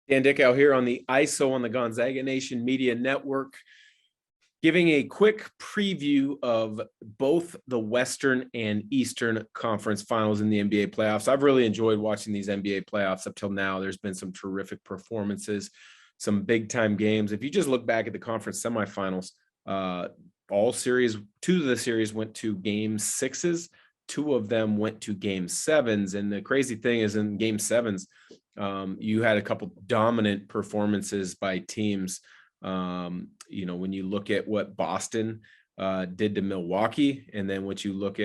Dan Dickau here on the ISO on the Gonzaga Nation Media Network, giving a quick preview of both the Western and Eastern Conference Finals in the NBA playoffs. I've really enjoyed watching these NBA playoffs up till now. There's been some terrific performances, some big-time games. If you just look back at the conference semifinals, two of the series went to game sixes. Two of them went to game sevens. And the crazy thing is in game sevens, you had a couple dominant performances by teams. When you look at what Boston did to Milwaukee, and then when you look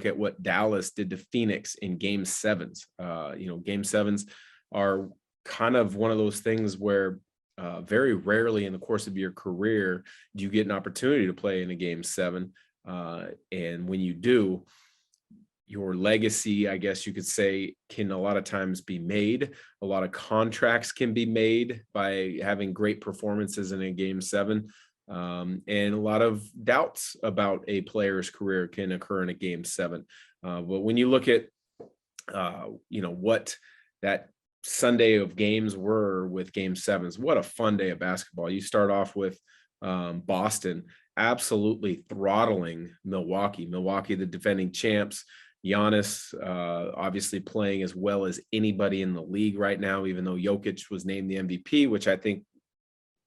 at what Dallas did to Phoenix in game sevens. Game sevens are kind of one of those things where very rarely in the course of your career do you get an opportunity to play in a game seven. And when you do, your legacy, I guess you could say, can a lot of times be made. A lot of contracts can be made by having great performances in a game seven. And a lot of doubts about a player's career can occur in a game seven. But when you look at, what that Sunday of games were with game sevens, what a fun day of basketball. You start off with Boston absolutely throttling Milwaukee, the defending champs. Giannis obviously playing as well as anybody in the league right now, even though Jokic was named the MVP, which I think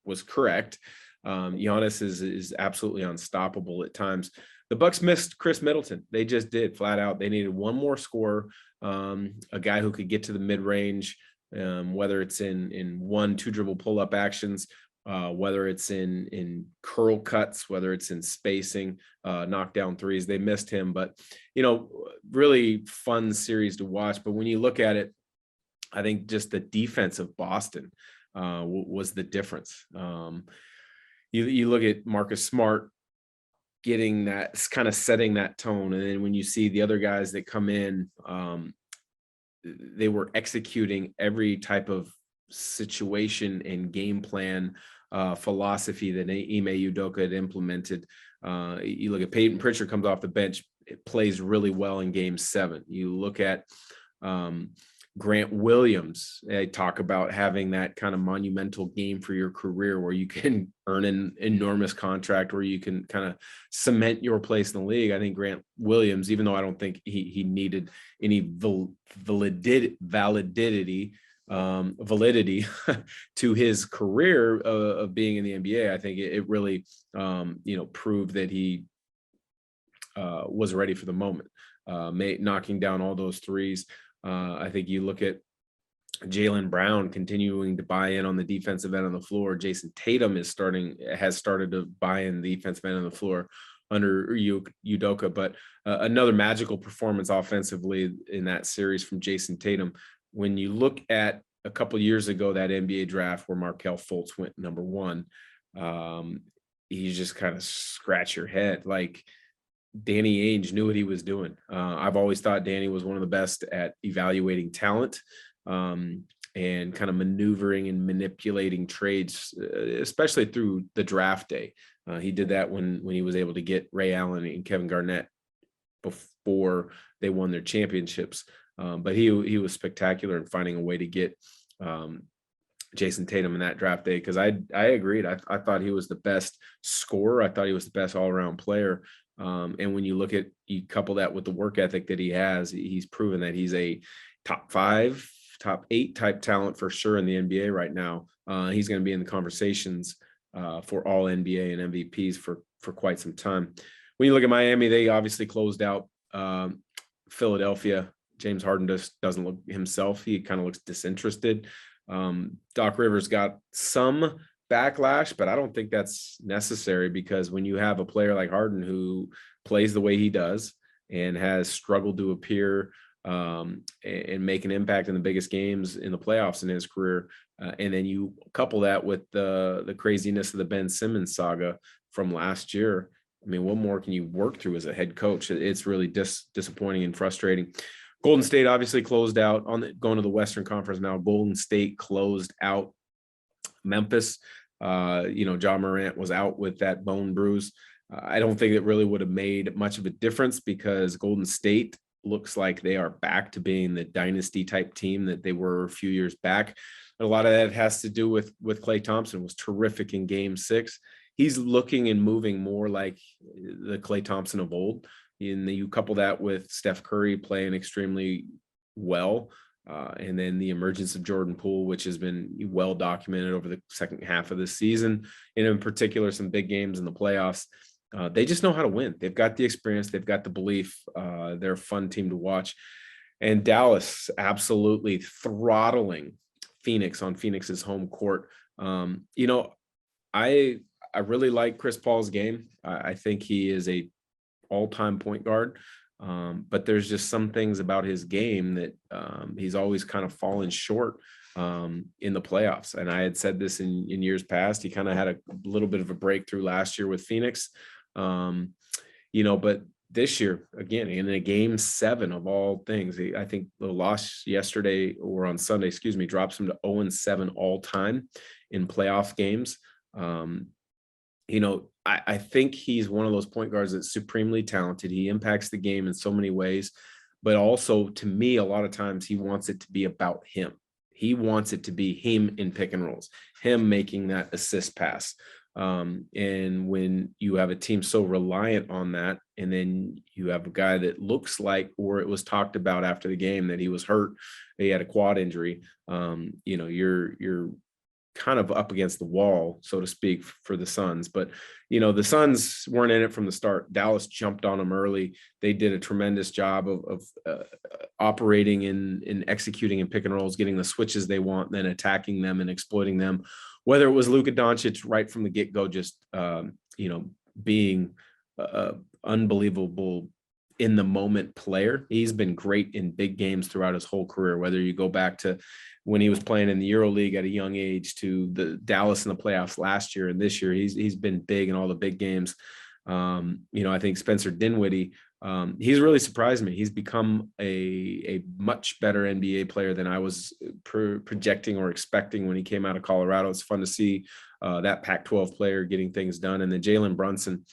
was correct. Giannis is absolutely unstoppable at times. The Bucks missed Chris Middleton. They just did, flat out. They needed one more scorer, a guy who could get to the mid-range, whether it's in 1-2 dribble pull-up actions, whether it's in curl cuts, whether it's in spacing, knockdown threes. They missed him, but really fun series to watch. But when you look at it, I think just the defense of Boston was the difference. You look at Marcus Smart getting that, kind of setting that tone, and then when you see the other guys that come in, they were executing every type of situation and game plan philosophy that Ime Udoka had implemented. You look at Peyton Pritchard comes off the bench, it plays really well in game seven. You look at Grant Williams. I talk about having that kind of monumental game for your career where you can earn an enormous contract, where you can kind of cement your place in the league. I think Grant Williams, even though I don't think he needed any validity to his career of being in the NBA, I think it really proved that he was ready for the moment, knocking down all those threes. I think you look at Jaylen Brown continuing to buy in on the defensive end of the floor. Jason Tatum has started to buy in the defensive end of the floor under Udoka, but another magical performance offensively in that series from Jason Tatum. When you look at a couple years ago, that NBA draft where Markelle Fultz went number one, you just kind of scratch your head. Like, Danny Ainge knew what he was doing. I've always thought Danny was one of the best at evaluating talent and kind of maneuvering and manipulating trades, especially through the draft day. He did that when he was able to get Ray Allen and Kevin Garnett before they won their championships. But he was spectacular in finding a way to get Jason Tatum in that draft day, because I agreed. I thought he was the best scorer. I thought he was the best all-around player. And when you couple that with the work ethic that he has, he's proven that he's a top 5, top 8 type talent for sure in the NBA right now. He's going to be in the conversations for all NBA and MVPs for quite some time. When you look at Miami, they obviously closed out Philadelphia. James Harden just doesn't look himself. He kind of looks disinterested. Doc Rivers got some backlash, but I don't think that's necessary, because when you have a player like Harden who plays the way he does and has struggled to appear and make an impact in the biggest games in the playoffs in his career, and then you couple that with the craziness of the Ben Simmons saga from last year, I mean, what more can you work through as a head coach? It's really disappointing and frustrating. Golden State obviously closed out going to the Western Conference now. Golden State closed out Memphis. Ja Morant was out with that bone bruise. I don't think it really would have made much of a difference, because Golden State looks like they are back to being the dynasty type team that they were a few years back. a lot of that has to do with Klay Thompson was terrific in game 6. He's looking and moving more like the Klay Thompson of old. And you couple that with Steph Curry playing extremely well. And then the emergence of Jordan Poole, which has been well documented over the second half of the season, and in particular, some big games in the playoffs. They just know how to win. They've got the experience. They've got the belief. They're a fun team to watch. And Dallas absolutely throttling Phoenix on Phoenix's home court. I really like Chris Paul's game. I think he is a all-time point guard. But there's just some things about his game that he's always kind of fallen short in the playoffs. And I had said this in years past. He kind of had a little bit of a breakthrough last year with Phoenix. But this year, again, in a game 7 of all things, I think the loss yesterday or on Sunday, drops him to 0-7 all time in playoff games. I think he's one of those point guards that's supremely talented. He impacts the game in so many ways, but also to me, a lot of times he wants it to be about him. He wants it to be him in pick and rolls, him making that assist pass. And when you have a team so reliant on that, and then you have a guy that looks like, or it was talked about after the game that he was hurt, he had a quad injury, you're kind of up against the wall, so to speak, for the Suns. But, the Suns weren't in it from the start. Dallas jumped on them early. They did a tremendous job of operating and executing in pick and rolls, getting the switches they want, then attacking them and exploiting them. Whether it was Luka Doncic right from the get-go, just, being unbelievable in the moment player. He's been great in big games throughout his whole career, whether you go back to when he was playing in the EuroLeague at a young age to the Dallas in the playoffs last year and this year. He's been big in all the big games. I think Spencer Dinwiddie, he's really surprised me. He's become a much better NBA player than I was projecting or expecting when he came out of Colorado. It's fun to see that Pac-12 player getting things done. And then Jalen Brunson,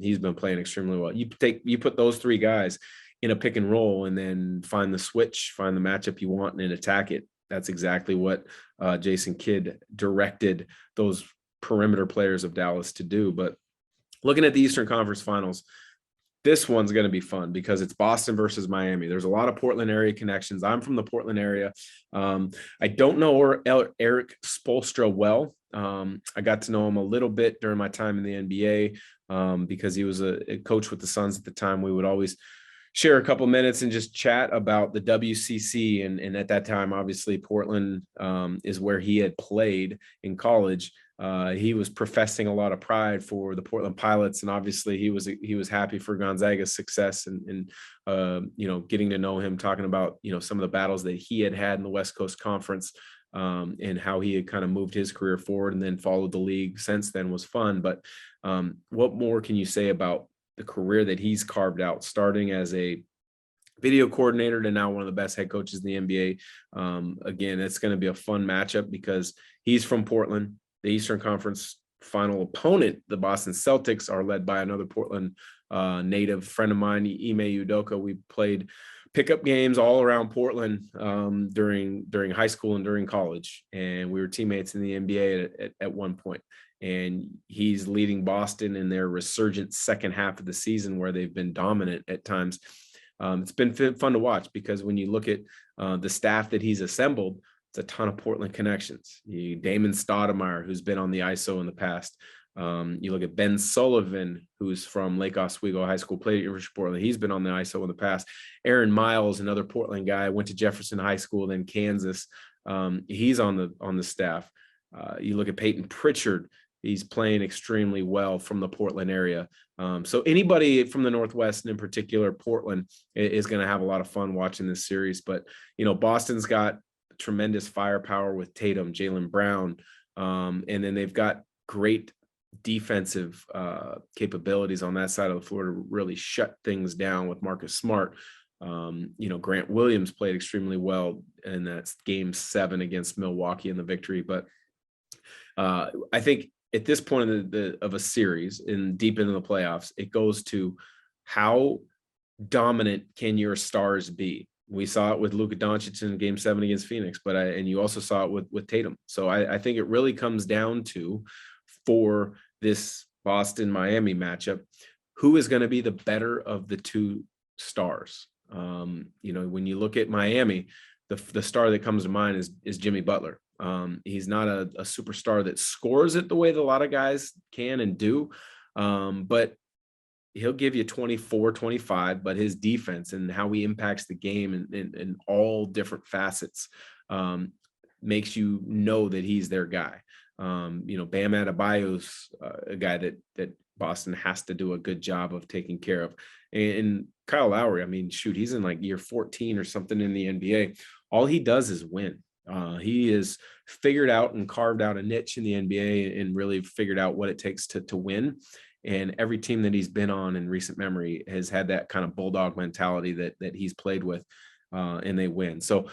he's been playing extremely well. You put those 3 guys in a pick and roll and then find the switch, find the matchup you want, and then attack it. That's exactly what Jason Kidd directed those perimeter players of Dallas to do. But looking at the Eastern Conference Finals, this one's going to be fun because it's Boston versus Miami. There's a lot of Portland area connections. I'm from the Portland area. I don't know Eric Spoelstra well. I got to know him a little bit during my time in the NBA because he was a coach with the Suns at the time. We would always share a couple minutes and just chat about the WCC. And at that time, obviously, Portland is where he had played in college. He was professing a lot of pride for the Portland Pilots, and obviously he was happy for Gonzaga's success and getting to know him, talking about some of the battles that he had in the West Coast Conference and how he had kind of moved his career forward and then followed the league since then was fun. But what more can you say about the career that he's carved out, starting as a video coordinator to now one of the best head coaches in the NBA? Again, it's going to be a fun matchup because he's from Portland. The Eastern Conference final opponent, the Boston Celtics, are led by another Portland native friend of mine, Ime Udoka. We played pickup games all around Portland during high school and during college, and we were teammates in the NBA at one point. And he's leading Boston in their resurgent second half of the season where they've been dominant at times. It's been fun to watch because when you look at the staff that he's assembled, it's a ton of Portland connections. Damon Stoudemire, who's been on the ISO in the past. You look at Ben Sullivan, who's from Lake Oswego High School, played at University of Portland. He's been on the ISO in the past. Aaron Miles, another Portland guy, went to Jefferson High School, then Kansas. He's on the staff. You look at Peyton Pritchard. He's playing extremely well from the Portland area. So anybody from the Northwest, and in particular Portland, is going to have a lot of fun watching this series. But, Boston's got tremendous firepower with Tatum, Jaylen Brown, and then they've got great defensive capabilities on that side of the floor to really shut things down with Marcus Smart. Grant Williams played extremely well in that game 7 against Milwaukee in the victory. But I think at this point of a series and deep into the playoffs, it goes to how dominant can your stars be? We saw it with Luka Doncic in Game 7 against Phoenix, and you also saw it with Tatum. So I think it really comes down to, for this Boston-Miami matchup, who is going to be the better of the two stars. When you look at Miami, the star that comes to mind is Jimmy Butler. He's not a superstar that scores it the way that a lot of guys can and do, but he'll give you 24, 25, but his defense and how he impacts the game in all different facets makes you know that he's their guy. Bam Adebayo's a guy that Boston has to do a good job of taking care of. And Kyle Lowry, I mean, shoot, he's in like year 14 or something in the NBA. All he does is win. He has figured out and carved out a niche in the NBA and really figured out what it takes to win. And every team that he's been on in recent memory has had that kind of bulldog mentality that he's played with, and they win. So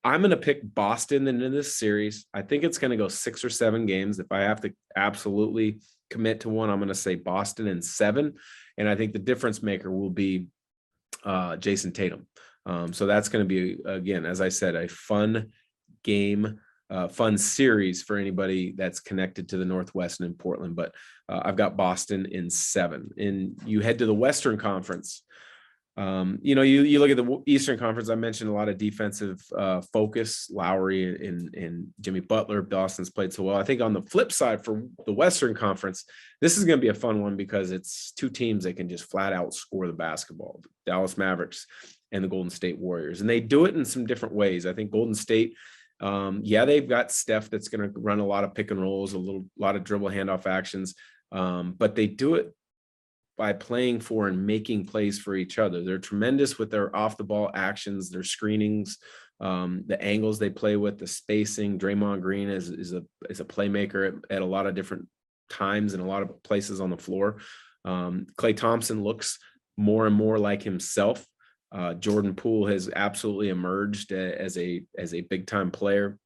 I'm going to pick Boston in this series. I think it's going to go 6 or 7 games. If I have to absolutely commit to one, I'm going to say Boston in 7. And I think the difference maker will be Jason Tatum. So that's going to be, again, as I said, a fun game, fun series for anybody that's connected to the Northwest and in Portland. But I've got Boston in 7. And you head to the Western Conference. You look at the Eastern Conference. I mentioned a lot of defensive focus. Lowry and Jimmy Butler. Boston's played so well. I think on the flip side for the Western Conference, this is going to be a fun one because it's two teams that can just flat out score the basketball. The Dallas Mavericks and the Golden State Warriors, and they do it in some different ways. I think Golden State, they've got Steph that's going to run a lot of pick and rolls, a lot of dribble handoff actions, but they do it by playing for and making plays for each other. They're tremendous with their off the ball actions, their screenings, the angles they play with, the spacing. Draymond Green is a playmaker at a lot of different times and a lot of places on the floor. Klay Thompson looks more and more like himself. Jordan Poole has absolutely emerged as a big time player.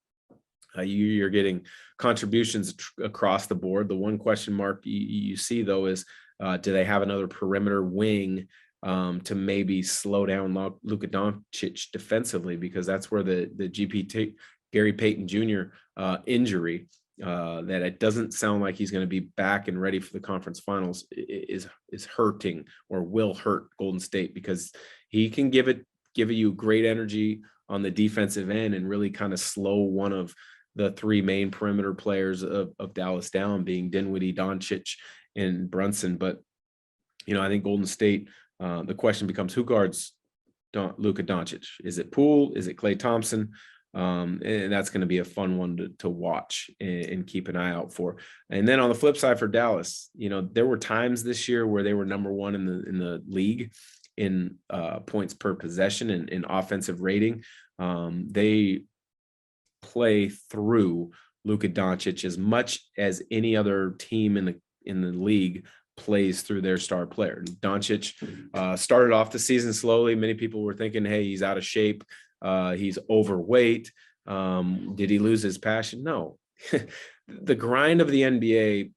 You're getting contributions across the board. The one question mark you see though is, do they have another perimeter wing to maybe slow down Luka Doncic defensively? Because that's where the GPT Gary Payton Jr. Injury, that it doesn't sound like he's going to be back and ready for the conference finals, is hurting or will hurt Golden State, because he can give you great energy on the defensive end and really kind of slow one of the 3 main perimeter players of Dallas down, being Dinwiddie, Doncic, and Brunson. But I think Golden State, the question becomes, who guards Luka Doncic? Is it Poole? Is it Klay Thompson? And that's going to be a fun one to watch and keep an eye out for. And then on the flip side for Dallas, there were times this year where they were number 1 in the league in points per possession and in offensive rating. They play through Luka Doncic as much as any other team in the league plays through their star player. Doncic started off the season slowly. Many people were thinking, hey, he's out of shape. He's overweight. Did he lose his passion? No. The grind of the NBA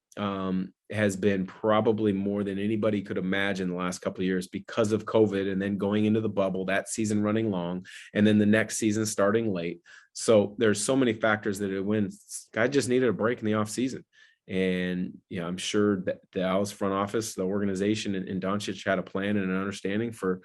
has been probably more than anybody could imagine the last couple of years because of COVID, and then going into the bubble, that season running long, and then the next season starting late. So there's so many factors that it wins. Guy just needed a break in the off season. And I'm sure that the Dallas front office, the organization, and Doncic had a plan and an understanding for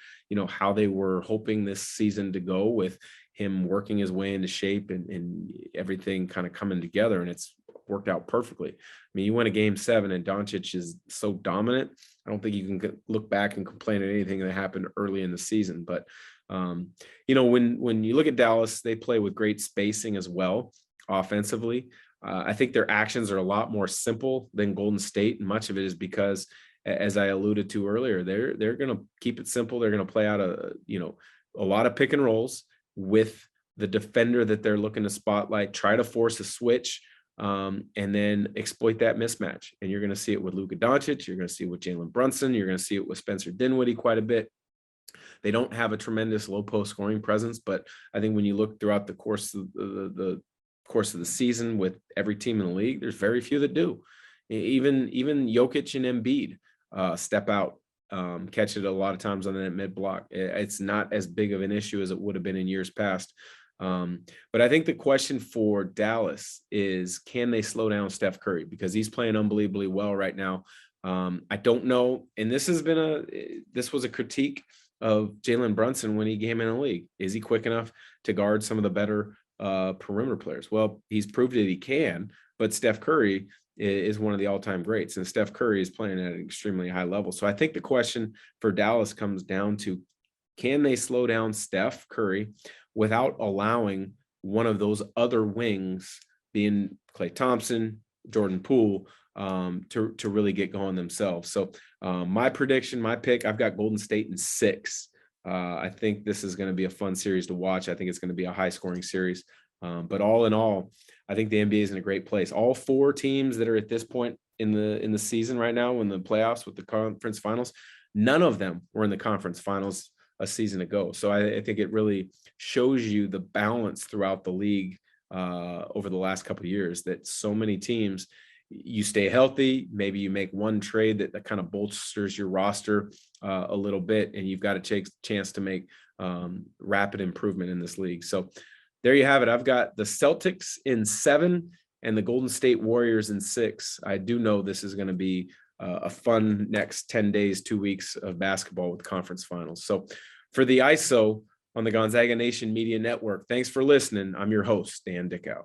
how they were hoping this season to go, with him working his way into shape and everything kind of coming together, and it's worked out perfectly. I mean, you win a Game 7 and Doncic is so dominant, I don't think you can look back and complain at anything that happened early in the season. But when you look at Dallas, they play with great spacing as well offensively. I think their actions are a lot more simple than Golden State, and much of it is because, as I alluded to earlier, they're going to keep it simple. They're going to play out a lot of pick and rolls with the defender that they're looking to spotlight, try to force a switch, and then exploit that mismatch. And you're going to see it with Luka Doncic. You're going to see it with Jalen Brunson. You're going to see it with Spencer Dinwiddie quite a bit. They don't have a tremendous low post scoring presence, but I think when you look throughout the course of the season with every team in the league, there's very few that do. Even Jokic and Embiid step out catch it a lot of times on that mid block. It's not as big of an issue as it would have been in years past. But I think the question for Dallas is, can they slow down Steph Curry? Because he's playing unbelievably well right now. I don't know. And this was a critique of Jalen Brunson when he came in the league. Is he quick enough to guard some of the better perimeter players? Well, he's proved that he can, but Steph Curry is one of the all-time greats, and Steph Curry is playing at an extremely high level. So I think the question for Dallas comes down to, can they slow down Steph Curry without allowing one of those other wings, being Klay Thompson, Jordan Poole, to really get going themselves? So my prediction, my pick, I've got Golden State in 6. I think this is going to be a fun series to watch. I think it's going to be a high-scoring series. But all in all, I think the NBA is in a great place. All 4 teams that are at this point in the season right now, in the playoffs with the conference finals, none of them were in the conference finals a season ago. So I think it really shows you the balance throughout the league over the last couple of years, that so many teams, you stay healthy, maybe you make one trade that kind of bolsters your roster a little bit, and you've got a chance to make rapid improvement in this league. So there you have it. I've got the Celtics in 7 and the Golden State Warriors in 6. I do know this is going to be a fun next 10 days, 2 weeks of basketball with conference finals. So for the ISO on the Gonzaga Nation Media Network, thanks for listening. I'm your host, Dan Dickau.